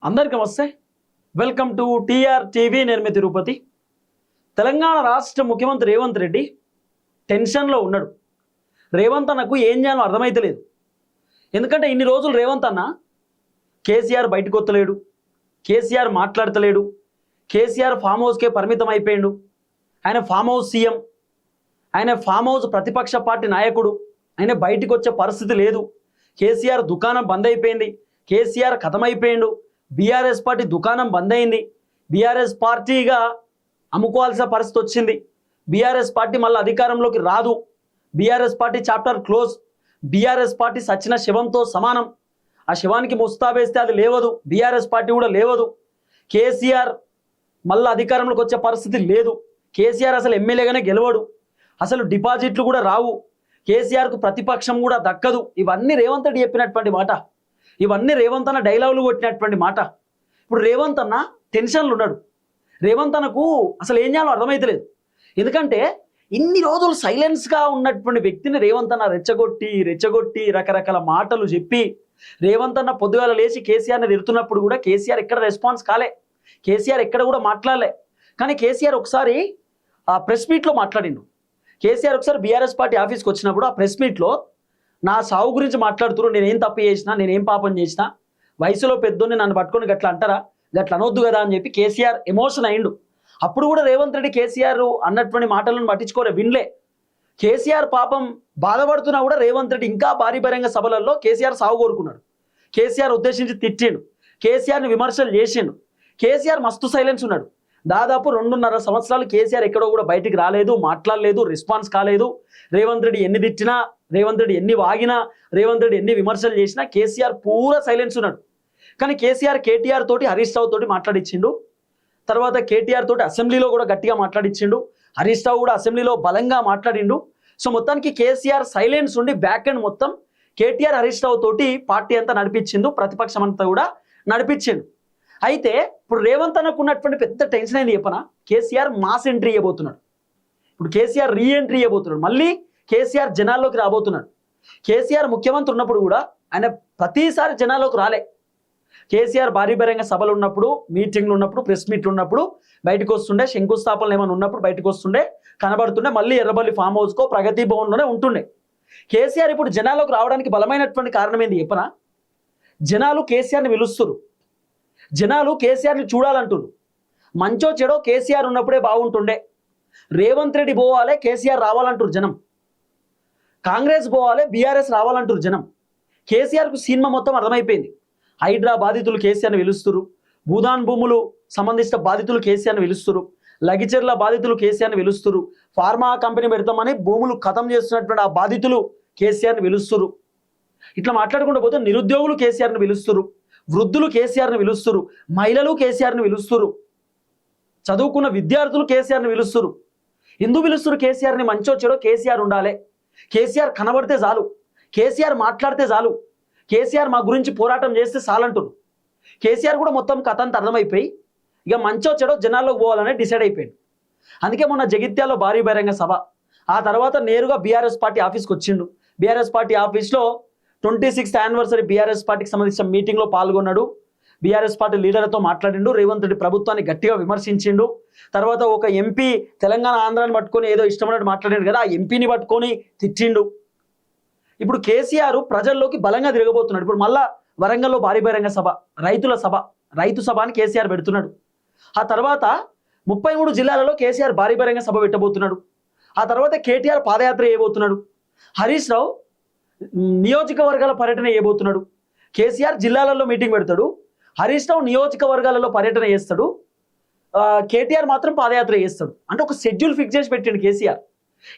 అందరికీ నమస్తే. Welcome to TR TV. నేను మీ తిరుపతి. తెలంగాణ రాష్ట్ర ముఖ్యమంత్రి రేవంత్ రెడ్డి టెన్షన్లో ఉన్నాడు. రేవంత్ అన్నకు ఏం చేయాలో అర్థమైతలేదు. ఎందుకంటే ఇన్ని రోజులు రేవంత్ అన్న కేసీఆర్ బయటకు వస్తలేడు, కేసీఆర్ మాట్లాడతలేడు, కేసీఆర్ ఫామ్ హౌస్కే పరిమితం అయిపోయాడు. ఆయన ఫామ్ హౌస్ సీఎం, ఆయన ఫామ్ హౌస్ ప్రతిపక్ష పార్టీ నాయకుడు, ఆయన బయటకు వచ్చే పరిస్థితి లేదు. కేసీఆర్ దుకాణం బంద్ అయిపోయింది, కేసీఆర్ ఖతమైపోయాడు. బీఆర్ఎస్ పార్టీ దుకాణం బంద్ అయింది, బీఆర్ఎస్ పార్టీగా అమ్ముకోవాల్సిన పరిస్థితి వచ్చింది. బీఆర్ఎస్ పార్టీ మళ్ళీ అధికారంలోకి రాదు, BRS party chapter close. BRS party సచిన శవంతో సమానం. ఆ శవానికి ముస్తాబేస్తే అది లేవదు, బీఆర్ఎస్ పార్టీ కూడా లేవదు. కేసీఆర్ మళ్ళీ అధికారంలోకి వచ్చే పరిస్థితి లేదు. కేసీఆర్ అసలు ఎమ్మెల్యేగానే గెలవడు, అసలు డిపాజిట్లు కూడా రావు, కేసీఆర్కు ప్రతిపక్షం కూడా దక్కదు. ఇవన్నీ రేవంత్ రెడ్డి చెప్పినటువంటి మాట, ఇవన్నీ రేవంత్ అన్న డైలాగులు కొట్టినటువంటి మాట. ఇప్పుడు రేవంత్ అన్న టెన్షన్లు ఉన్నాడు. రేవంత్ అన్నకు అసలు ఏం చేయాలో అర్థమైతలేదు. ఎందుకంటే ఇన్ని రోజులు సైలెన్స్గా ఉన్నటువంటి వ్యక్తిని రేవంత్ అన్న రెచ్చగొట్టి రకరకాల మాటలు చెప్పి రేవంత్ అన్న పొద్దుగాల లేచి కేసీఆర్ని తిడుతున్నప్పుడు కూడా కేసీఆర్ ఎక్కడ రెస్పాన్స్ కాలే, కేసీఆర్ ఎక్కడ కూడా మాట్లాడలే. కానీ కేసీఆర్ ఒకసారి ఆ ప్రెస్ మీట్లో మాట్లాడిండు. కేసీఆర్ ఒకసారి బీఆర్ఎస్ పార్టీ ఆఫీస్కి వచ్చినప్పుడు ఆ ప్రెస్ మీట్లో నా సావు గురించి మాట్లాడుతున్నారు, నేనేం తప్పు చేసినా, నేనేం పాపం చేసినా, వయసులో పెద్దోని నన్ను పట్టుకొని గట్లా అంటారా, గట్లా అనొద్దు కదా అని చెప్పి కేసీఆర్ ఎమోషన్ అయిండు. అప్పుడు కూడా రేవంత్ రెడ్డి కేసీఆర్ అన్నటువంటి మాటలను పట్టించుకోలే, వినలే. కేసీఆర్ పాపం బాధపడుతున్నా కూడా రేవంత్ రెడ్డి ఇంకా భారీ బహిరంగ సభలలో కేసీఆర్ సాగు కోరుకున్నాడు, కేసీఆర్ ఉద్దేశించి తిట్టిండు, కేసీఆర్ని విమర్శలు చేసిండు. కేసీఆర్ మస్తు సైలెన్స్ ఉన్నాడు. దాదాపు 2.5 సంవత్సరాలు కేసీఆర్ ఎక్కడో కూడా బయటికి రాలేదు, మాట్లాడలేదు, రెస్పాన్స్ కాలేదు. రేవంత్ రెడ్డి ఎన్ని తిట్టినా, రేవంత్ రెడ్డి ఎన్ని వాగినా, రేవంత్ రెడ్డి ఎన్ని విమర్శలు చేసినా కేసీఆర్ పూరా సైలెన్స్ ఉన్నాడు. కానీ కేసీఆర్ కేటీఆర్ తోటి, హరీష్ రావు తోటి మాట్లాడిచ్చిండు. తర్వాత కేటీఆర్ తోటి అసెంబ్లీలో కూడా గట్టిగా మాట్లాడిచ్చిండు, హరీష్ రావు కూడా అసెంబ్లీలో బలంగా మాట్లాడిండు. సో మొత్తానికి కేసీఆర్ సైలెన్స్ ఉండి బ్యాక్ ఎండ్ మొత్తం కేటీఆర్ హరీష్ రావు తోటి పార్టీ అంతా నడిపించిండు, ప్రతిపక్షం అంతా కూడా నడిపించిండు. అయితే ఇప్పుడు రేవంత్ అన్నకు ఉన్నటువంటి పెద్ద టెన్షన్ అయింది చెప్పనా, కేసీఆర్ మాస్ ఎంట్రీ ఇవ్వబోతున్నాడు. ఇప్పుడు కేసీఆర్ రీ ఎంట్రీ ఇవ్వబోతున్నాడు, మళ్ళీ కేసీఆర్ జనాల్లోకి రాబోతున్నాడు. కేసీఆర్ ముఖ్యమంత్రి ఉన్నప్పుడు కూడా ఆయన ప్రతిసారి జనాల్లోకి రాలే. కేసీఆర్ భారీ బహిరంగ సభలు ఉన్నప్పుడు, మీటింగ్లు ఉన్నప్పుడు, ప్రెస్ మీట్లు ఉన్నప్పుడు బయటకు వస్తుండే, శంకుస్థాపనలు ఏమైనా ఉన్నప్పుడు బయటకు వస్తుండే, కనబడుతుండే, మళ్ళీ ఎర్రబల్లి ఫామ్ హౌస్కో ప్రగతి భవన్లోనే ఉంటుండే. కేసీఆర్ ఇప్పుడు జనాల్లోకి రావడానికి బలమైనటువంటి కారణం ఏంది చెప్పనా, జనాలు కేసీఆర్ని పిలుస్తురు, జనాలు కేసీఆర్ని చూడాలంటున్నారు. మంచో చెడో కేసీఆర్ ఉన్నప్పుడే బాగుంటుండే. రేవంత్ రెడ్డి పోవాలి, కేసీఆర్ రావాలంటారు జనం. కాంగ్రెస్ పోవాలి, బీఆర్ఎస్ రావాలంటారు జనం. కేసీఆర్కు సినిమా మొత్తం అర్థమైపోయింది. హైడ్రా బాధితులు కేసీఆర్ని పిలుస్తురు, భూదాన్ భూములు సంబంధించిన బాధితులు కేసీఆర్ని పిలుస్తురు, లగిచెర్ల బాధితులు కేసీఆర్ని పిలుస్తురు, ఫార్మా కంపెనీ పెడతామని భూములు ఖతం చేస్తున్నటువంటి ఆ బాధితులు కేసీఆర్ని పిలుస్తురు. ఇట్లా మాట్లాడుకుంటూ పోతే నిరుద్యోగులు కేసీఆర్ని పిలుస్తురు, వృద్ధులు కేసీఆర్ని పిలుస్తురు, మహిళలు కేసీఆర్ని పిలుస్తురు, చదువుకున్న విద్యార్థులు కేసీఆర్ని పిలుస్తురు. ఎందుకు పిలుస్తురు కేసీఆర్ని? మంచో చెడో కేసీఆర్ ఉండాలి, కేసీఆర్ కనబడితే చాలు, కేసీఆర్ మాట్లాడితే చాలు, కేసీఆర్ మా గురించి పోరాటం చేస్తే చాలంటున్నారు. కేసీఆర్ కూడా మొత్తం కథ అంతా అర్థమైపోయి ఇక మంచో చెడో జనాల్లోకి పోవాలని డిసైడ్ అయిపోయాడు. అందుకే మొన్న జగిత్యాల్లో భారీ బహిరంగ సభ, ఆ తర్వాత నేరుగా బీఆర్ఎస్ పార్టీ ఆఫీస్కి వచ్చిండు. బీఆర్ఎస్ పార్టీ ఆఫీస్లో 26th యానివర్సరీ బీఆర్ఎస్ పార్టీకి సంబంధించిన మీటింగ్లో పాల్గొన్నాడు. బీఆర్ఎస్ పార్టీ లీడర్లతో మాట్లాడిండు, రేవంత్ రెడ్డి ప్రభుత్వాన్ని గట్టిగా విమర్శించిండు. తర్వాత ఒక ఎంపీ తెలంగాణ ఆంధ్రాన్ని పట్టుకొని ఏదో ఇష్టమైనట్టు మాట్లాడాడు కదా, ఆ ఎంపీని పట్టుకొని తిట్టిండు. ఇప్పుడు కేసీఆర్ ప్రజల్లోకి బలంగా తిరగబోతున్నాడు. ఇప్పుడు మళ్ళా వరంగల్లో భారీ బహిరంగ సభ, రైతు సభ అని కేసీఆర్ పెడుతున్నాడు. ఆ తర్వాత 33 జిల్లాలలో కేసీఆర్ భారీ బహిరంగ సభ పెట్టబోతున్నాడు. ఆ తర్వాత కేటీఆర్ పాదయాత్ర చేయబోతున్నాడు, హరీష్ రావు నియోజకవర్గాల పర్యటన చేయబోతున్నాడు. కేసీఆర్ జిల్లాలలో మీటింగ్ పెడతాడు, హరీష్ రావు నియోజకవర్గాలలో పర్యటన చేస్తాడు, కేటీఆర్ మాత్రం పాదయాత్ర చేస్తాడు. అంటే ఒక షెడ్యూల్ ఫిక్స్ చేసి పెట్టిండు కేసీఆర్.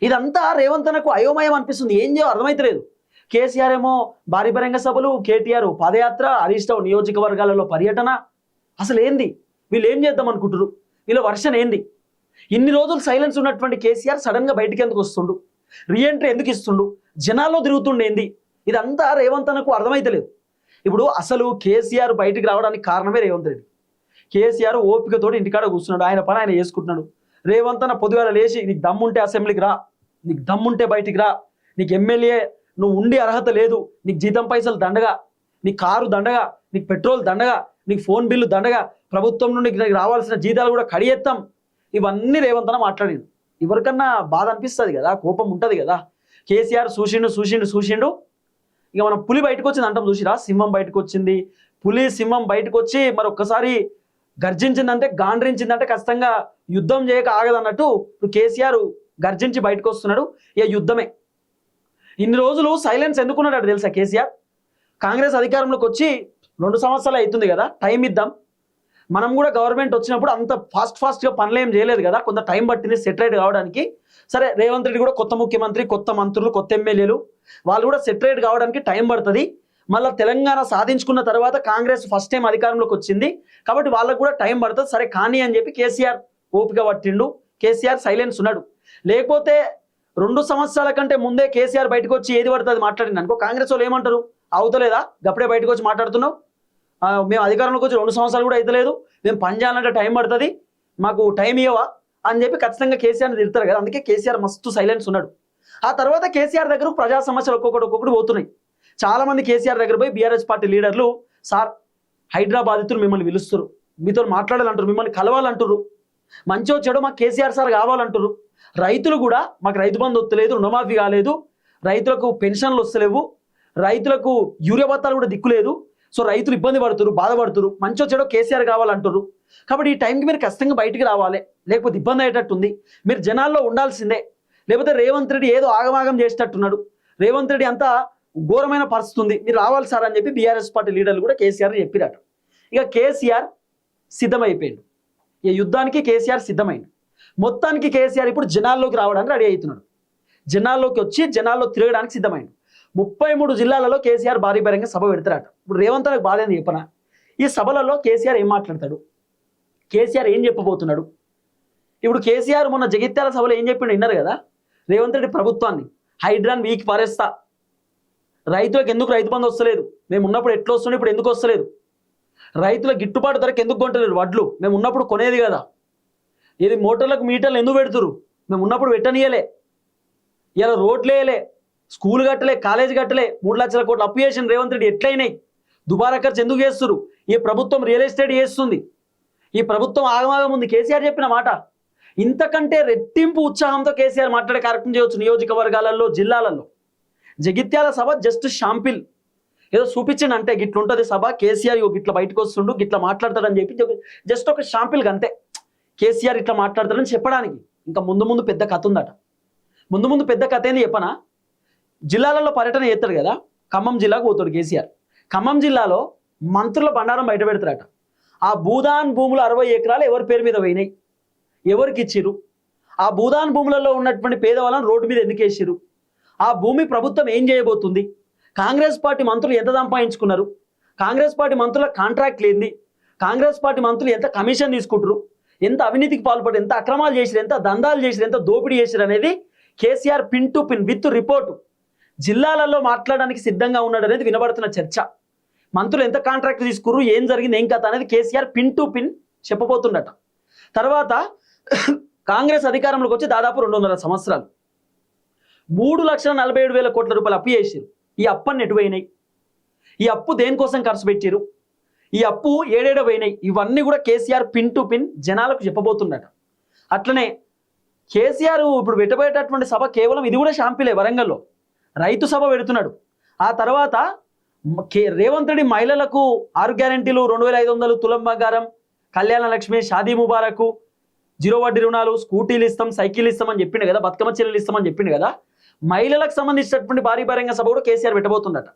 ఇదంతా రేవంత్ అన్నకు అయోమయం అనిపిస్తుంది, ఏం చేయాలో అర్థమైతలేదు. కేసీఆర్ ఏమో భారీ బహిరంగ సభలు, కేటీఆర్ పాదయాత్ర, హరీష్ రావు నియోజకవర్గాలలో పర్యటన. అసలు ఏంది, వీళ్ళు ఏం చేద్దాం అనుకుంటారు, వీళ్ళ వర్షన్ ఏంది? ఇన్ని రోజులు సైలెన్స్ ఉన్నటువంటి కేసీఆర్ సడన్గా బయటికి ఎందుకు వస్తుండు, రీఎంట్రీ ఎందుకు ఇస్తుండు, జనాల్లో తిరుగుతుండేంది? ఇదంతా రేవంత్ అన్నకు అర్థమైతలేదు. ఇప్పుడు అసలు కేసీఆర్ బయటికి రావడానికి కారణమే రేవంత్ రెడ్డి. కేసీఆర్ ఓపికతోటి ఇంటికాడ కూర్చున్నాడు, ఆయన పని ఆయన చేసుకుంటున్నాడు. రేవంత్ అన్న పొద్దుగాల లేచి నీకు దమ్ముంటే అసెంబ్లీకి రా, నీకు దమ్ముంటే బయటికి రా, నీకు ఎమ్మెల్యే నువ్వు ఉండి అర్హత లేదు, నీకు జీతం పైసలు దండగా, నీ కారు దండగా, నీకు పెట్రోల్ దండగా, నీకు ఫోన్ బిల్లు దండగా, ప్రభుత్వం నుండి నీకు రావాల్సిన జీతాలు కూడా కడియేస్తాం, ఇవన్నీ రేవంత్ అన్న మాట్లాడిండు. ఎవరికన్నా బాధ అనిపిస్తుంది కదా, కోపం ఉంటుంది కదా. కేసీఆర్ చూసిండు. ఇక మనం పులి బయటకు వచ్చింది అంటాం చూసిరా, సింహం బయటకు వచ్చింది. పులి సింహం బయటకు వచ్చి మరి ఒక్కసారి గర్జించిందంటే, గాండ్రించిందంటే ఖచ్చితంగా యుద్ధం చేయక ఆగదన్నట్టు ఇప్పుడు కేసీఆర్ గర్జించి బయటకు వస్తున్నాడు. ఇక యుద్ధమే. ఇన్ని రోజులు సైలెన్స్ ఎందుకున్నాడు తెలుసా కేసీఆర్? కాంగ్రెస్ అధికారంలోకి వచ్చి 2 సంవత్సరాలు అవుతుంది కదా, టైం ఇద్దాం, మనం కూడా గవర్నమెంట్ వచ్చినప్పుడు అంత ఫాస్ట్గా పనులు ఏం చేయలేదు కదా, కొంత టైం పట్టింది సెటిలైట్ కావడానికి. సరే, రేవంత్ రెడ్డి కూడా కొత్త ముఖ్యమంత్రి, కొత్త మంత్రులు, కొత్త ఎమ్మెల్యేలు, వాళ్ళు కూడా సెటిలైట్ కావడానికి టైం పడుతుంది. మళ్ళీ తెలంగాణ సాధించుకున్న తర్వాత కాంగ్రెస్ ఫస్ట్ టైం అధికారంలోకి వచ్చింది కాబట్టి వాళ్ళకు కూడా టైం పడుతుంది. సరే కానీ అని చెప్పి కేసీఆర్ ఓపిక పట్టిండు. కేసీఆర్ సైలెన్స్ ఉన్నాడు. లేకపోతే 2 సంవత్సరాల కంటే ముందే కేసీఆర్ బయటకు వచ్చి ఏది పడుతుంది మాట్లాడింది అనుకో, కాంగ్రెస్ వాళ్ళు ఏమంటారు, అవుతలేదా గప్పుడే బయటకు వచ్చి మాట్లాడుతున్నావు, మేము అధికారంలోకి వచ్చి 2 సంవత్సరాలు కూడా అవుతలేదు, మేము పని చేయాలంటే టైం పడుతుంది, మాకు టైం ఇవ్వవా అని చెప్పి ఖచ్చితంగా కేసీఆర్ని తిడతారు కదా. అందుకే కేసీఆర్ మస్తు సైలెన్స్ ఉన్నాడు. ఆ తర్వాత కేసీఆర్ దగ్గర ప్రజా సమస్యలు ఒక్కొక్కటి పోతున్నాయి. చాలా మంది కేసీఆర్ దగ్గర పోయి బీఆర్ఎస్ పార్టీ లీడర్లు, సార్ హైదరాబాదితులు మిమ్మల్ని పిలుస్తారు, మీతో మాట్లాడాలంటారు, మిమ్మల్ని కలవాలంటారు, మంచో చెడో మాకు కేసీఆర్ సార్ కావాలంటారు. రైతులు కూడా మాకు రైతు బంధు వస్తలేదు, రుణమాఫీ కాలేదు, రైతులకు పెన్షన్లు వస్తలేవు, రైతులకు యూరియా భత్తాలు కూడా దిక్కులేదు, సో రైతులు ఇబ్బంది పడుతున్నారు, బాధపడుతున్నారు, మంచో చెడో కేసీఆర్ కావాలంటారు. కాబట్టి ఈ టైంకి మీరు ఖచ్చితంగా బయటికి రావాలి, లేకపోతే ఇబ్బంది అయ్యేటట్టుంది, మీరు జనాల్లో ఉండాల్సిందే. లేకపోతే రేవంత్ రెడ్డి ఏదో ఆగమాగం చేసేటట్టున్నాడు, రేవంత్ రెడ్డి అంతా ఘోరమైన పరిస్థితి ఉంది, మీరు రావాలి సార్ అని చెప్పి బీఆర్ఎస్ పార్టీ లీడర్లు కూడా కేసీఆర్ చెప్పినట్టు. ఇక కేసీఆర్ సిద్ధమైపోయాడు. ఈ యుద్ధానికి కేసీఆర్ సిద్ధమైంది. మొత్తానికి కేసీఆర్ ఇప్పుడు జనాల్లోకి రావడానికి రెడీ అవుతున్నాడు. జనాల్లోకి వచ్చి జనాల్లో తిరగడానికి సిద్ధమైంది. 33 జిల్లాలలో కేసీఆర్ భారీ బహిరంగ సభ పెడతారట. ఇప్పుడు రేవంత్ రెడ్డికి బాధ ఏంది చెప్పనా, ఈ సభలలో కేసీఆర్ ఏం మాట్లాడతాడు, కేసీఆర్ ఏం చెప్పబోతున్నాడు? ఇప్పుడు కేసీఆర్ మొన్న జగిత్యాల సభలో ఏం చెప్పిండు విన్నారు కదా, రేవంత్ రెడ్డి ప్రభుత్వాన్ని హైడ్రాన్ వీక్ పారేస్తా, రైతులకు ఎందుకు రైతు బంధు వస్తలేదు, మేము ఉన్నప్పుడు ఎట్లా వస్తుండే ఇప్పుడు ఎందుకు వస్తలేదు, రైతుల గిట్టుబాటు ధరకు ఎందుకు కొంటలేరు, వడ్లు మేము ఉన్నప్పుడు కొనేది కదా, ఇది మోటార్లకు మీటర్లు ఎందుకు పెడుతురు, మేము ఉన్నప్పుడు పెట్టనీయలే, ఇలా రోడ్లు వేయలే, స్కూల్ కట్టలే, కాలేజీ కట్టలే, 3 లక్షల కోట్లు అప్పు చేసిన రేవంత్ రెడ్డి ఎట్లయినాయి, దుబారా ఖర్చు ఎందుకు చేస్తురు, ఈ ప్రభుత్వం రియల్ ఎస్టేట్ చేస్తుంది, ఈ ప్రభుత్వం ఆగమాగం ఉంది. కేసీఆర్ చెప్పిన మాట. ఇంతకంటే రెట్టింపు ఉత్సాహంతో కేసీఆర్ మాట్లాడే కార్యక్రమం చేయవచ్చు నియోజకవర్గాలలో, జిల్లాలలో. జగిత్యాల సభ జస్ట్ షాంపిల్, ఏదో చూపించండి అంటే గిట్లుంటుంది సభ, కేసీఆర్ గిట్ల బయటకు వస్తుండు, గిట్లా మాట్లాడతాడని చెప్పి జస్ట్ ఒక షాంపిల్గా అంతే, కేసీఆర్ ఇట్లా మాట్లాడతాడని చెప్పడానికి. ఇంకా ముందు పెద్ద కథ ఉందట. ముందు పెద్ద కథ ఏంది చెప్పనా, జిల్లాలలో పర్యటన చేస్తాడు కదా, ఖమ్మం జిల్లాకు పోతాడు కేసీఆర్. ఖమ్మం జిల్లాలో మంత్రుల బండారం బయట పెడతారట. ఆ భూదాన్ భూములు 60 ఎకరాలు ఎవరి పేరు మీద పోయినాయి, ఎవరికి ఇచ్చిరు, ఆ భూదాన్ భూములలో ఉన్నటువంటి పేదవాళ్ళని రోడ్డు మీద ఎందుకు వేసిరు, ఆ భూమి ప్రభుత్వం ఏం చేయబోతుంది, కాంగ్రెస్ పార్టీ మంత్రులు ఎంత సంపాదించుకున్నారు, కాంగ్రెస్ పార్టీ మంత్రుల కాంట్రాక్ట్లు ఏంది, కాంగ్రెస్ పార్టీ మంత్రులు ఎంత కమిషన్ తీసుకుంటారు, ఎంత అవినీతికి పాల్పడి, ఎంత అక్రమాలు చేసిరు, ఎంత దందాలు చేసిరు, ఎంత దోపిడీ చేసిరు అనేది KCR pin to pin with report జిల్లాలలో మాట్లాడడానికి సిద్ధంగా ఉన్నాడు అనేది వినబడుతున్న చర్చ. మంత్రులు ఎంత కాంట్రాక్ట్ తీసుకుర్రు, ఏం జరిగింది, ఏం కథ అనేది కేసీఆర్ పిన్ టు పిన్ చెప్పబోతుండట. తర్వాత కాంగ్రెస్ అధికారంలోకి వచ్చి దాదాపు 200 సంవత్సరాలు 3,47,000 కోట్ల రూపాయలు అప్పు చేసిరు. ఈ అప్పన్ని ఎటు పోయినాయి, ఈ అప్పు దేనికోసం ఖర్చు పెట్టారు, ఈ అప్పు ఏడేడ పోయినాయి, ఇవన్నీ కూడా కేసీఆర్ పిన్ టు పిన్ జనాలకు చెప్పబోతుండట. అట్లనే కేసీఆర్ ఇప్పుడు పెట్టబోయేటటువంటి సభ కేవలం ఇది కూడా షాంపిలే, వరంగల్లో రైతు సభ పెడుతున్నాడు. ఆ తర్వాత రేవంత్ రెడ్డి మహిళలకు 6 గ్యారెంటీలు, 2,500 తులం బంగారం, కళ్యాణ లక్ష్మి, షాదీ ముబారకు, 0 వడ్డీ రుణాలు, స్కూటీలు ఇస్తాం, సైకిల్ ఇస్తామని చెప్పిండు కదా, బతుకమ్మ చెల్లెలు ఇస్తామని చెప్పిండు కదా. మహిళలకు సంబంధించినటువంటి భారీ బహిరంగ సభ కూడా కేసీఆర్ పెట్టబోతుండట.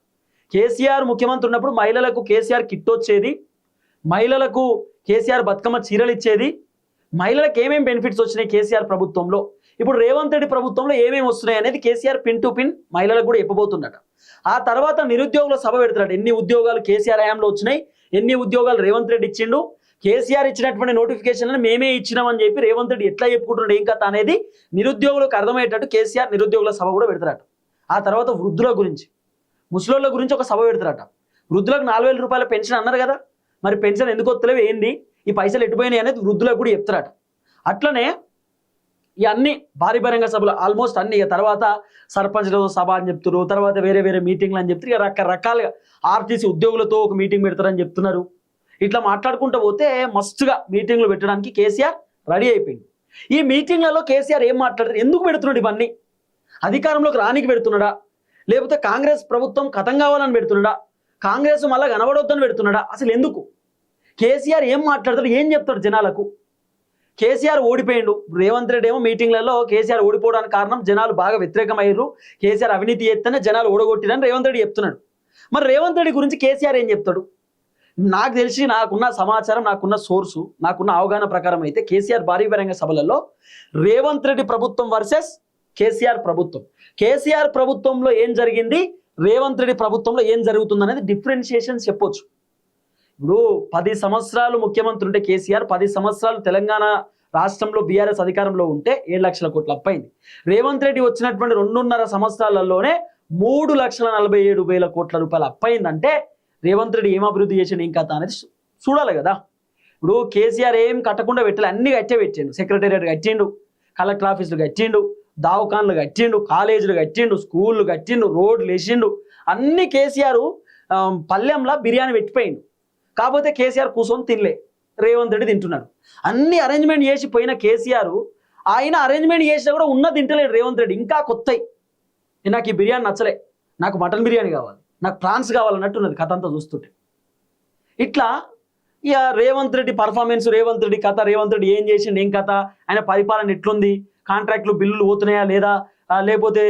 కేసీఆర్ ముఖ్యమంత్రి ఉన్నప్పుడు మహిళలకు కేసీఆర్ కిట్ వచ్చేది, మహిళలకు కేసీఆర్ బతుకమ్మ చీరలు ఇచ్చేది, మహిళలకు ఏమేమి బెనిఫిట్స్ వచ్చినాయి కేసీఆర్ ప్రభుత్వంలో, ఇప్పుడు రేవంత్ రెడ్డి ప్రభుత్వంలో ఏమేమి వస్తున్నాయి అనేది కేసీఆర్ పిన్ టు పిన్ మహిళలకు కూడా చెప్పబోతుండట. ఆ తర్వాత నిరుద్యోగుల సభ పెడతాడు. ఎన్ని ఉద్యోగాలు కేసీఆర్ హయాంలో వచ్చినాయి, ఎన్ని ఉద్యోగాలు రేవంత్ రెడ్డి ఇచ్చిండు, కేసీఆర్ ఇచ్చినటువంటి నోటిఫికేషన్లను మేమే ఇచ్చినామని చెప్పి రేవంత్ రెడ్డి ఎట్లా చెప్పుకుంటున్నాడు, ఏం కథ అనేది నిరుద్యోగులకు అర్థమయ్యేటట్టు కేసీఆర్ నిరుద్యోగుల సభ కూడా పెడతారట. ఆ తర్వాత వృద్ధుల గురించి, ముసలోళ్ళ గురించి ఒక సభ పెడతారట. వృద్ధులకు 4,000 రూపాయల పెన్షన్ అన్నారు కదా, మరి పెన్షన్ ఎందుకు వస్తలేవు, ఏంది, ఈ పైసలు ఎటుపోయినాయి అనేది వృద్ధులకు కూడా చెప్తారట. అట్లనే ఈ అన్ని భారీ బహిరంగ సభలు ఆల్మోస్ట్ అన్ని. తర్వాత సర్పంచ్లతో సభ అని చెప్తున్నారు, తర్వాత వేరే మీటింగ్లు అని చెప్తారు. ఇక రకరకాలుగా ఆర్టీసీ ఉద్యోగులతో ఒక మీటింగ్ పెడతారని చెప్తున్నారు. ఇట్లా మాట్లాడుకుంటూ పోతే మస్తుగా మీటింగ్లు పెట్టడానికి కేసీఆర్ రెడీ అయిపోయింది. ఈ మీటింగ్లలో కేసీఆర్ ఏం మాట్లాడతారు, ఎందుకు పెడుతున్నాడు ఇవన్నీ? అధికారంలోకి రానికి పెడుతున్నాడా, లేకపోతే కాంగ్రెస్ ప్రభుత్వం ఖతం కావాలని పెడుతున్నాడా, కాంగ్రెస్ మళ్ళీ కనబడొద్దని పెడుతున్నాడా? అసలు ఎందుకు? కేసీఆర్ ఏం మాట్లాడతాడు, ఏం చెప్తాడు జనాలకు? కేసీఆర్ ఓడిపోయిండు. రేవంత్ రెడ్డి ఏమో మీటింగ్లలో కేసీఆర్ ఓడిపోవడానికి కారణం జనాలు బాగా వ్యతిరేకమయ్యారు, కేసీఆర్ అవినీతి చేస్తేనే జనాలు ఓడగొట్టిరని రేవంత్ రెడ్డి చెప్తున్నాడు. మరి రేవంత్ రెడ్డి గురించి కేసీఆర్ ఏం చెప్తాడు? నాకు తెలిసి, నాకున్న సమాచారం, నాకున్న సోర్సు, నాకున్న అవగాహన ప్రకారం అయితే కేసీఆర్ భారీ బహిరంగ సభలలో రేవంత్ రెడ్డి ప్రభుత్వం వర్సెస్ కేసీఆర్ ప్రభుత్వం, కేసీఆర్ ప్రభుత్వంలో ఏం జరిగింది, రేవంత్ రెడ్డి ప్రభుత్వంలో ఏం జరుగుతుంది అనేది డిఫరెన్షియేషన్ చెప్పొచ్చు. ఇప్పుడు 10 సంవత్సరాలు ముఖ్యమంత్రి ఉంటే కేసీఆర్, 10 సంవత్సరాలు తెలంగాణ రాష్ట్రంలో బీఆర్ఎస్ అధికారంలో ఉంటే 7 లక్షల కోట్ల అప్పైంది. రేవంత్ రెడ్డి వచ్చినటువంటి 2.5 సంవత్సరాలలోనే 3,47,000 కోట్ల రూపాయలు అప్పైందంటే రేవంత్ రెడ్డి ఏం అభివృద్ధి చేసిండు, ఏం కథ అనేది చూడాలి కదా. ఇప్పుడు కేసీఆర్ ఏం కట్టకుండా పెట్టాలి, అన్ని కట్టే పెట్టిండు. సెక్రటేరియట్ కట్టిండు, కలెక్టర్ ఆఫీసులు కట్టిండు, దావఖాన్లు కట్టిండు, కాలేజీలు కట్టిండు, స్కూళ్ళు కట్టిండు, రోడ్లు వేసిండు. అన్ని కేసీఆర్ పల్లెంలా బిర్యానీ పెట్టిపోయిండు. కాకపోతే కేసీఆర్ కూర్చొని తినలే, రేవంత్ రెడ్డి తింటున్నాడు. అన్ని అరేంజ్మెంట్ చేసి పోయిన కేసీఆర్, ఆయన అరేంజ్మెంట్ చేసినా కూడా ఉన్నది తింటలేడు రేవంత్ రెడ్డి. ఇంకా కొత్తయి, నాకు ఈ బిర్యానీ నచ్చలే, నాకు మటన్ బిర్యానీ కావాలి, నాకు ప్రాన్స్ కావాలన్నట్టు ఉన్నది కథ అంతా చూస్తుంటే. ఇట్లా ఇక రేవంత్ రెడ్డి పర్ఫార్మెన్స్, రేవంత్ రెడ్డి కథ, రేవంత్ రెడ్డి ఏం చేసిండు, ఏం కథ, ఆయన పరిపాలన ఎట్లుంది, కాంట్రాక్ట్లు బిల్లులు పోతున్నాయా లేదా, లేకపోతే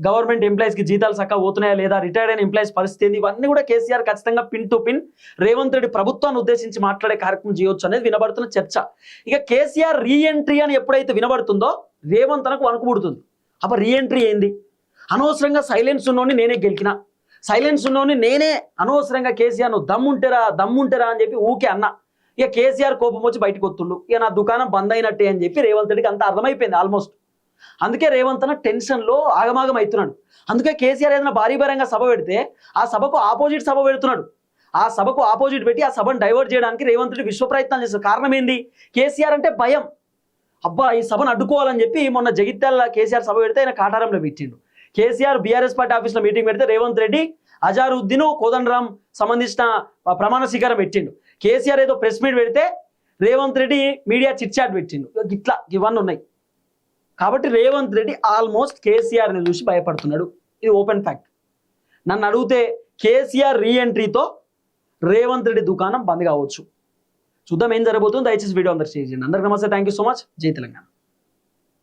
గవర్నమెంట్ ఎంప్లాయీస్కి జీతాలు చక్కగా పోతున్నాయా లేదా, రిటైర్డ్ అయిన ఎంప్లాయీస్ పరిస్థితి ఏంది, ఇవన్నీ కూడా కేసీఆర్ ఖచ్చితంగా pin to pin Revanth Reddy ప్రభుత్వాన్ని ఉద్దేశించి మాట్లాడే కార్యక్రమం చేయొచ్చు అనేది వినబడుతున్న చర్చ. ఇక కేసీఆర్ రీఎంట్రీ అని ఎప్పుడైతే వినబడుతుందో రేవంత్ అనకు వణుకుబుడుతుంది. అప్పుడు రీఎంట్రీ ఏంది, అనవసరంగా సైలెన్స్ ఉన్నోని నేనే గెలికినా, సైలెన్స్ ఉన్నోని నేనే అనవసరంగా కేసీఆర్ నువ్వు దమ్ముంటేరా అని చెప్పి ఊకే అన్నా. ఇక కేసీఆర్ కోపం వచ్చి బయటకు వస్తుండు, ఇక నా దుకాణం బంద్ అయినట్టే అని చెప్పి రేవంత్ రెడ్డికి అంత అర్థమైపోయింది ఆల్మోస్ట్. అందుకే రేవంత్ అన్న టెన్షన్లో ఆగమాగం అవుతున్నాడు. అందుకే కేసీఆర్ ఏదైనా భారీ బహిరంగ సభ పెడితే ఆ సభకు ఆపోజిట్ సభ పెడుతున్నాడు. ఆ సభకు ఆపోజిట్ పెట్టి ఆ సభను డైవర్ట్ చేయడానికి రేవంత్ రెడ్డి విశ్వ ప్రయత్నాలు చేస్తారు. కారణం ఏంది, కేసీఆర్ అంటే భయం. అబ్బా ఈ సభను అడ్డుకోవాలని చెప్పి మొన్న జగిత్యాల కేసీఆర్ సభ పెడితే ఆయన కాటారంలో పెట్టిండు. కేసీఆర్ బీఆర్ఎస్ పార్టీ ఆఫీస్లో మీటింగ్ పెడితే రేవంత్ రెడ్డి అజారుద్దీన్, కోదండరాం సంబంధించిన ప్రమాణ స్వీకారం పెట్టిండు. కేసీఆర్ ఏదో ప్రెస్ మీట్ పెడితే Revanth Reddy media chit chat పెట్టిండు. ఇట్లా ఇవన్నీ ఉన్నాయి. కాబట్టి రేవంత్ రెడ్డి ఆల్మోస్ట్ కేసీఆర్ని చూసి భయపడుతున్నాడు. ఇది ఓపెన్ ఫ్యాక్ట్. నన్ను అడిగితే కేసీఆర్ రీఎంట్రీతో రేవంత్ రెడ్డి దుకాణం బంద్ కావచ్చు. చూద్దాం ఏం జరగబోతుందో. దయచేసి వీడియో అందరూ షేర్ చేయండి. అందరికీ నమస్తే, థ్యాంక్ యూ సో మచ్. జై తెలంగాణ.